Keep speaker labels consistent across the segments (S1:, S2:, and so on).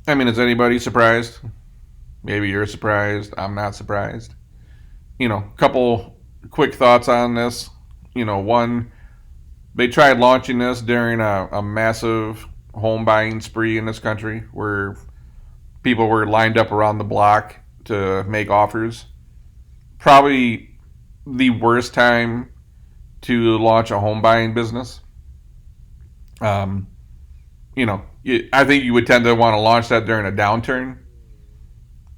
S1: I mean, is anybody surprised? Maybe you're surprised. I'm not surprised. Couple quick thoughts on this. One, they tried launching this during a massive home buying spree in this country where people were lined up around the block to make offers. Probably the worst time to launch a home buying business. Um, I think you would tend to want to launch that during a downturn,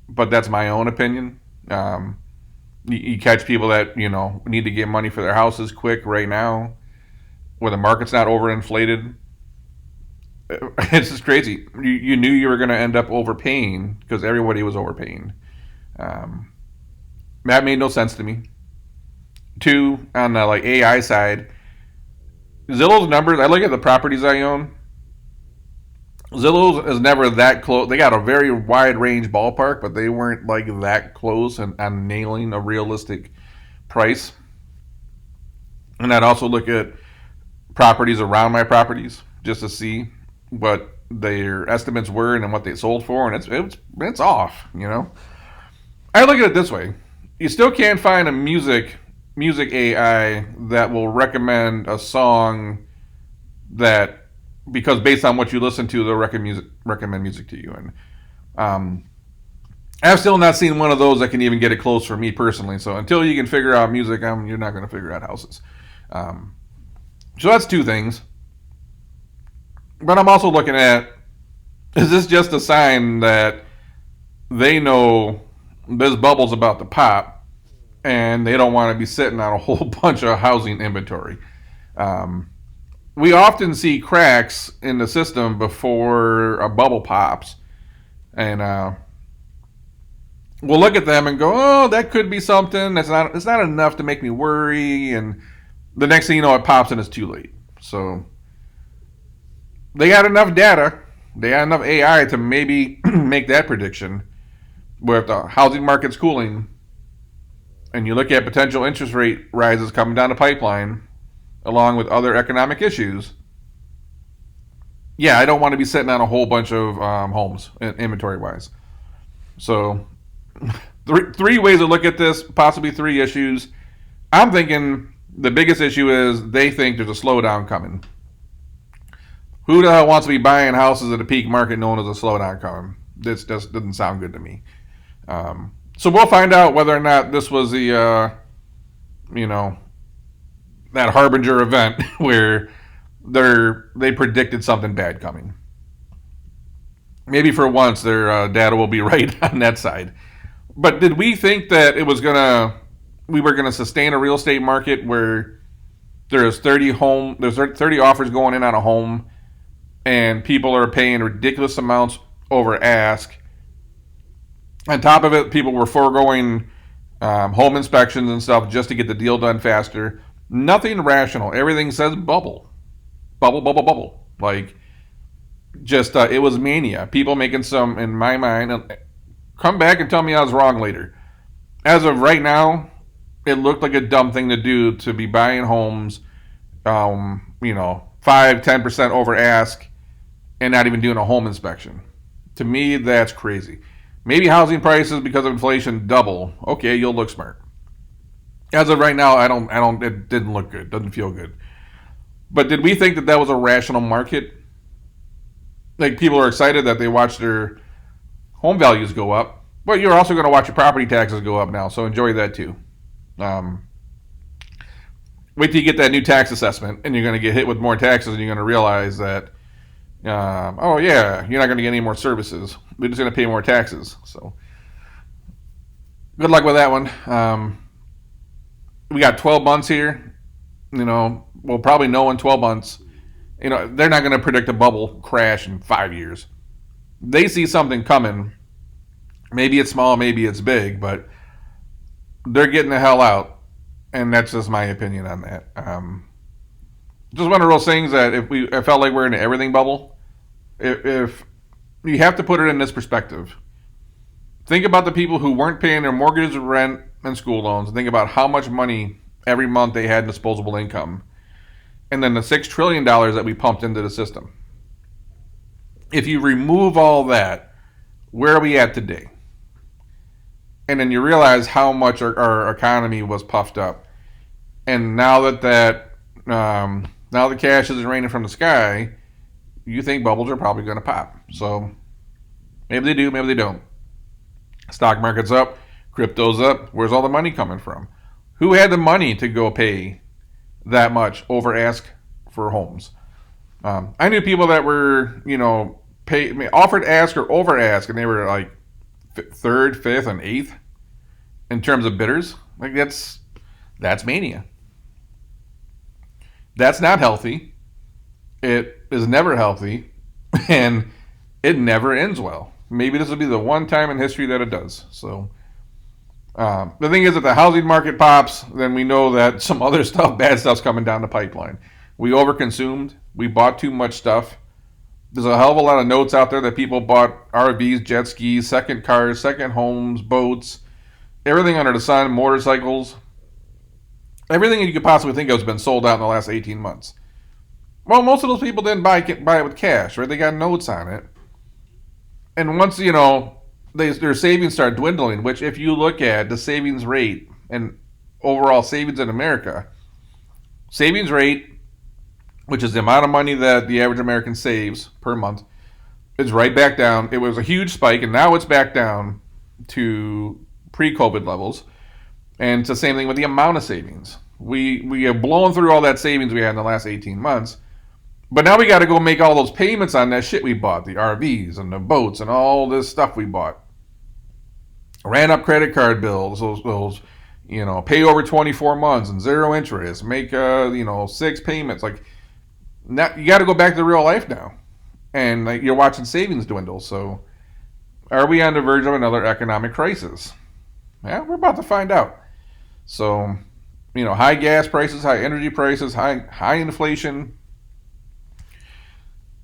S1: but that's my own opinion. You catch people that need to get money for their houses quick right now, where the market's not overinflated. It's just crazy. You knew you were going to end up overpaying because everybody was overpaying. Um, that made no sense to me. Two, on the AI side, Zillow's numbers. I look at the properties I own. Zillow is never that close. They got a very wide range ballpark, but they weren't that close on nailing a realistic price. And I'd also look at properties around my properties just to see what their estimates were and then what they sold for, and it's off. I look at it this way: you still can't find a music AI that will recommend a song that, because based on what you listen to, they'll recommend music to you. And I've still not seen one of those that can even get it close for me personally. So until you can figure out music, you're not going to figure out houses. So that's two things. But I'm also looking at, is this just a sign that they know this bubble's about to pop and they don't want to be sitting on a whole bunch of housing inventory? We often see cracks in the system before a bubble pops, and we'll look at them and go, "Oh, that could be something. It's not enough to make me worry." And the next thing you know, it pops and it's too late. So they got enough data, they got enough AI to maybe make that prediction. Where if the housing market's cooling, and you look at potential interest rate rises coming down the pipeline, along with other economic issues, yeah, I don't want to be sitting on a whole bunch of homes inventory wise. So, three ways to look at this, possibly three issues. I'm thinking the biggest issue is they think there's a slowdown coming. Who the hell wants to be buying houses at a peak market knowing there's a slowdown coming? This just doesn't sound good to me. So we'll find out whether or not this was the, that harbinger event where they predicted something bad coming. Maybe for once their data will be right on that side. But did we think that we were gonna sustain a real estate market where there's 30 offers going in on a home, and people are paying ridiculous amounts over ask? On top of it, people were foregoing home inspections and stuff just to get the deal done faster. Nothing rational. Everything says bubble. Bubble, bubble, bubble. It was mania. People making some, in my mind, come back and tell me I was wrong later. As of right now, it looked like a dumb thing to do to be buying homes, 5-10% over ask and not even doing a home inspection. To me, that's crazy. Maybe housing prices, because of inflation, double. Okay, you'll look smart. As of right now, it didn't look good. Doesn't feel good. But did we think that was a rational market? People are excited that they watch their home values go up, but you're also going to watch your property taxes go up now, so enjoy that too. Wait till you get that new tax assessment, and you're going to get hit with more taxes, and you're going to realize that, oh yeah, you're not going to get any more services. We're just going to pay more taxes. So good luck with that one. We got 12 months here. We'll probably know in 12 months. They're not going to predict a bubble crash in 5 years. They see something coming. Maybe it's small, maybe it's big, but they're getting the hell out. And that's just my opinion on that. Just one of those things that I felt like we're in an everything bubble. If you have to put it in this perspective, think about the people who weren't paying their mortgage, rent, and school loans. Think about how much money every month they had in disposable income, and then the $6 trillion that we pumped into the system. If you remove all that, Where are we at today? And then you realize how much our economy was puffed up. And now now the cash isn't raining from the sky, you think bubbles are probably going to pop. So maybe they do, maybe they don't. Stock market's up, crypto's up. Where's all the money coming from? Who had the money to go pay that much over ask for homes? I knew people that were, offered ask or over ask, and they were like third, fifth, and eighth in terms of bidders. Like that's mania. That's not healthy. It is never healthy, and it never ends well. Maybe this will be the one time in history that it does. So the thing is, if the housing market pops, then we know that some other stuff, bad stuff's coming down the pipeline. We overconsumed. We bought too much stuff. There's a hell of a lot of notes out there that people bought RVs, jet skis, second cars, second homes, boats, everything under the sun, motorcycles. Everything you could possibly think of has been sold out in the last 18 months. Well, most of those people didn't buy it with cash, right? They got notes on it. And once, their savings start dwindling, which if you look at the savings rate and overall savings in America, savings rate, which is the amount of money that the average American saves per month, is right back down. It was a huge spike, and now it's back down to pre-COVID levels. And it's the same thing with the amount of savings. We have blown through all that savings we had in the last 18 months. But now we got to go make all those payments on that shit we bought, the RVs and the boats and all this stuff we bought. Ran up credit card bills, those pay over 24 months and zero interest, make 6 payments. Like, now you got to go back to real life now, and like you're watching savings dwindle. So, are we on the verge of another economic crisis? Yeah, we're about to find out. So, high gas prices, high energy prices, high inflation.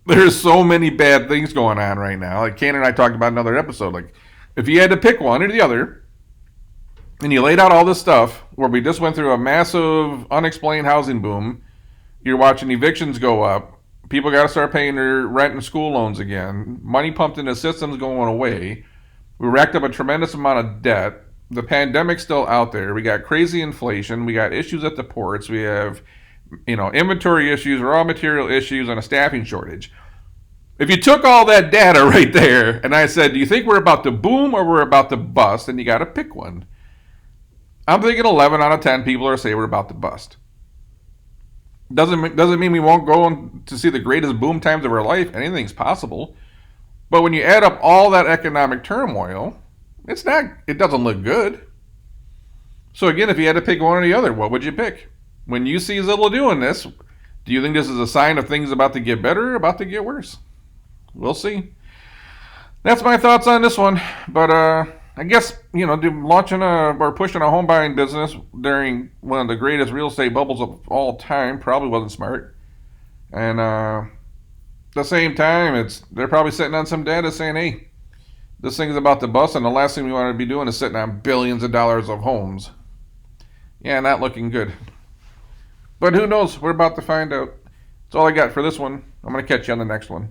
S1: There's so many bad things going on right now. Like Ken and I talked about in another episode. Like, if you had to pick one or the other, and you laid out all this stuff where we just went through a massive unexplained housing boom, you're watching evictions go up, people got to start paying their rent and school loans again, money pumped into systems going away, we racked up a tremendous amount of debt, the pandemic's still out there, we got crazy inflation, we got issues at the ports, we have inventory issues, raw material issues, and a staffing shortage. If you took all that data right there, and I said, do you think we're about to boom or we're about to bust? And you got to pick one. I'm thinking 11 out of 10 people are saying we're about to bust. Doesn't mean we won't go on to see the greatest boom times of our life. Anything's possible. But when you add up all that economic turmoil, it doesn't look good. So again, if you had to pick one or the other, what would you pick? When you see Zillow doing this, do you think this is a sign of things about to get better or about to get worse? We'll see. That's my thoughts on this one. But I guess, launching or pushing a home buying business during one of the greatest real estate bubbles of all time probably wasn't smart. And at the same time, they're probably sitting on some data saying, hey, this thing's about to bust, and the last thing we want to be doing is sitting on billions of dollars of homes. Yeah, not looking good. But who knows? We're about to find out. That's all I got for this one. I'm going to catch you on the next one.